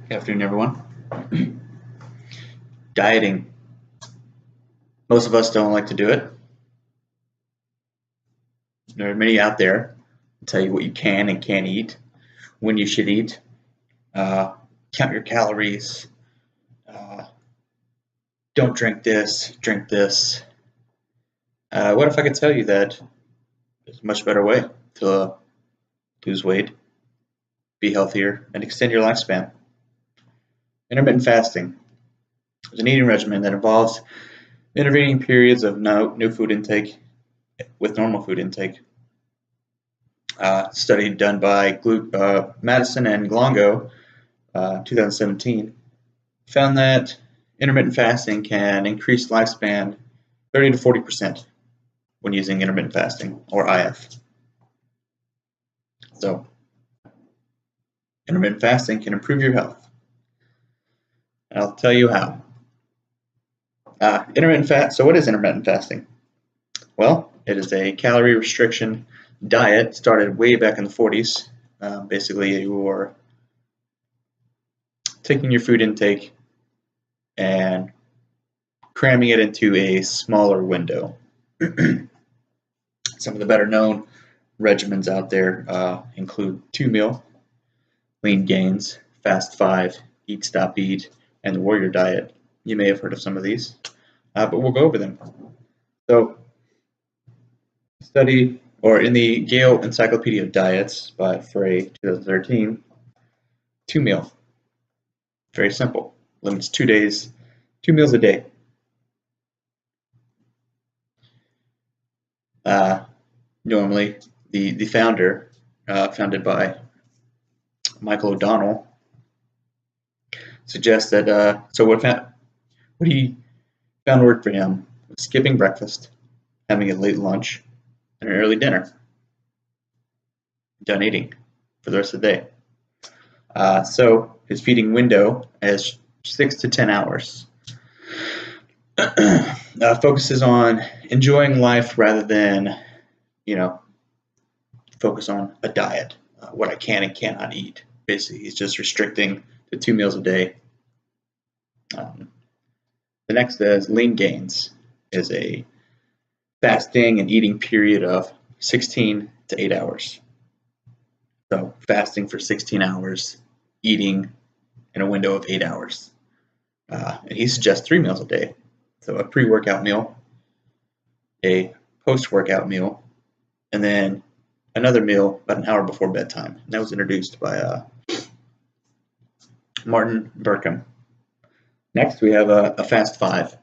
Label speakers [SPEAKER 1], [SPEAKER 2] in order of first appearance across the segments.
[SPEAKER 1] Good afternoon, everyone. Dieting. Most of us don't like to do it. There are many out there that tell you what you can and can't eat, when you should eat, count your calories, uh, don't drink this, drink this. What if I could tell you that there's a much better way to lose weight, be healthier, and extend your lifespan? Intermittent fasting is an eating regimen that involves intervening periods of no food intake with normal food intake. Study done by Madison and Glongo, 2017, found that intermittent fasting can increase lifespan 30 to 40% when using intermittent fasting, or IF. So, intermittent fasting can improve your health. And I'll tell you how. So what is intermittent fasting? Well, it is a calorie restriction diet started way back in the 40s. Basically, you're taking your food intake and cramming it into a smaller window. Some of the better known regimens out there include 2-meal, lean gains, fast 5, eat stop eat, and the warrior diet. You may have heard of some of these, but we'll go over them. So, in the Gale Encyclopedia of Diets by Frey 2013, 2-meal. Very simple. Limits 2 days, 2 meals a day. Normally, the founder, founded by Michael O'Donnell, suggests that what he found worked for him was skipping breakfast, having a late lunch, and an early dinner. Done eating for the rest of the day. So his feeding window is 6 to 10 hours. Focuses on enjoying life rather than, focus on a diet, what I can and cannot eat. Basically, he's just restricting to 2 meals a day. The next is lean gains, is a fasting and eating period of 16 to 8 hours. So fasting for 16 hours, eating in a window of 8 hours. And he suggests 3 meals a day. So a pre-workout meal, a post-workout meal, and then another meal about an hour before bedtime. And that was introduced by Martin Berkham. Next, we have a fast 5,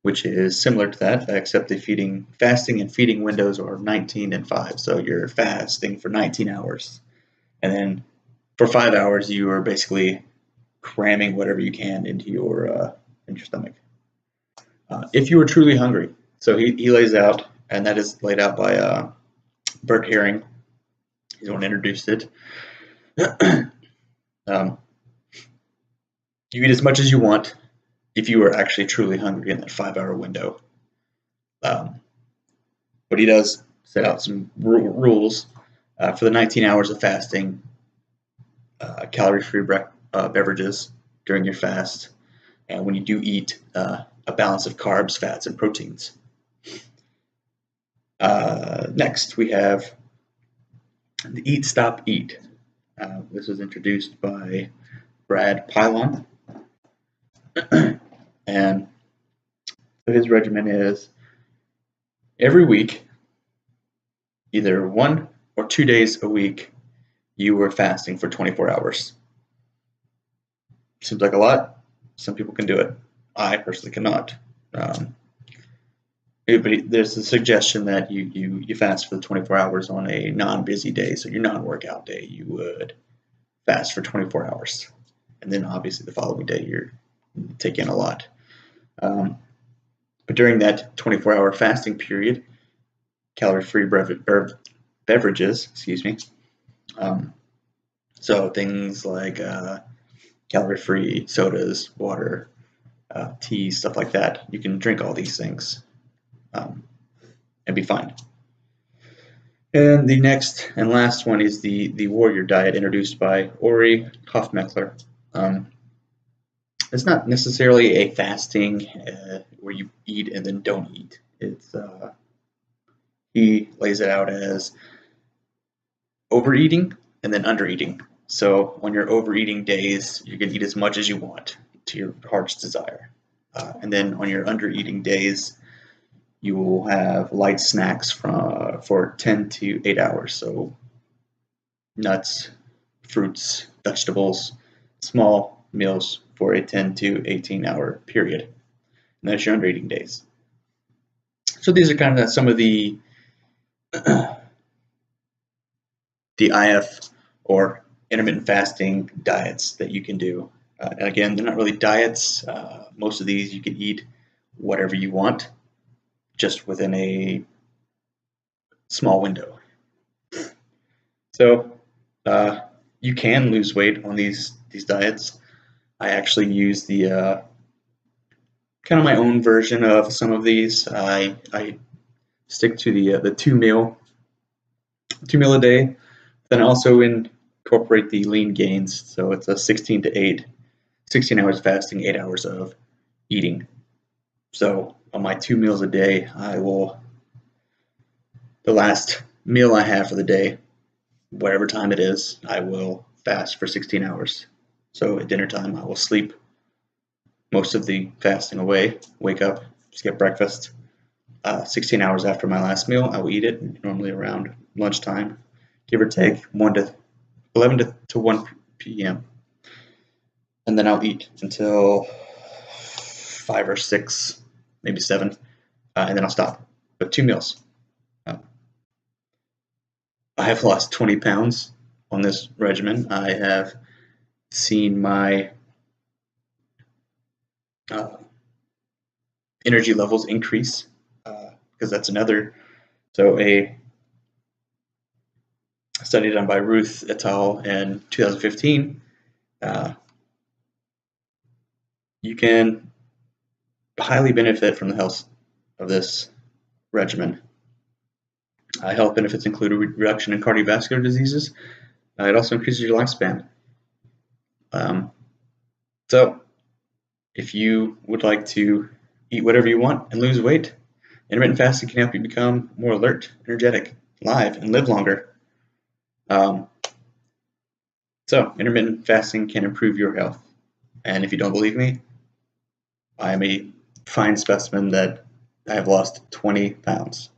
[SPEAKER 1] which is similar to that, except the fasting and feeding windows are 19 and 5. So you're fasting for 19 hours. And then for 5 hours, you are basically cramming whatever you can into your stomach. If you are truly hungry, so he lays out, and that is laid out by Bert Herring. He's the one who introduced it. You eat as much as you want if you are actually truly hungry in that 5-hour window. But he does set out some rules for the 19 hours of fasting, calorie-free beverages during your fast, and when you do eat, a balance of carbs, fats, and proteins. Next, we have the Eat, Stop, Eat. This was introduced by Brad Pilon. And so his regimen is every week, either 1 or 2 days a week, you were fasting for 24 hours. Seems like a lot. Some people can do it. I personally cannot. But there's a suggestion that you fast for the 24 hours on a non-busy day, so your non-workout day, you would fast for 24 hours. And then obviously the following day, you're taking a lot. But during that 24-hour fasting period, calorie-free beverages, so things like calorie-free sodas, water, tea, stuff like that. You can drink all these things and be fine. And the next and last one is the warrior diet introduced by Ori Hofmeckler. It's not necessarily a fasting where you eat and then don't eat. It's he lays it out as overeating and then undereating. So on your overeating days, you can eat as much as you want to your heart's desire. And then on your undereating days, you will have light snacks for 10 to 8 hours. So nuts, fruits, vegetables, small meals for a 10 to 18-hour period. And that's your undereating days. So these are kind of some of the IF or intermittent fasting diets that you can do. And again, they're not really diets. Most of these you can eat whatever you want, just within a small window. So you can lose weight on these diets. I actually use the kind of my own version of some of these. I stick to the two meal a day. Then also incorporate the lean gains. So it's a 16 hours fasting, 8 hours of eating. So on my 2 meals a day, the last meal I have for the day, whatever time it is, I will fast for 16 hours. So at dinner time, I will sleep most of the fasting away, wake up, skip breakfast. 16 hours after my last meal, I will eat it, normally around lunchtime, give or take 11 to 1 p.m. And then I'll eat until 5 or 6, maybe 7, and then I'll stop. But 2 meals. I have lost 20 pounds on this regimen. I have seen my energy levels increase because that's another. So a study done by Ruth et al. In 2015, you can highly benefit from the health of this regimen. Health benefits include a reduction in cardiovascular diseases. It also increases your lifespan. So if you would like to eat whatever you want and lose weight, intermittent fasting can help you become more alert, energetic, live, and live longer. So intermittent fasting can improve your health. And if you don't believe me, I am a fine specimen that I have lost 20 pounds.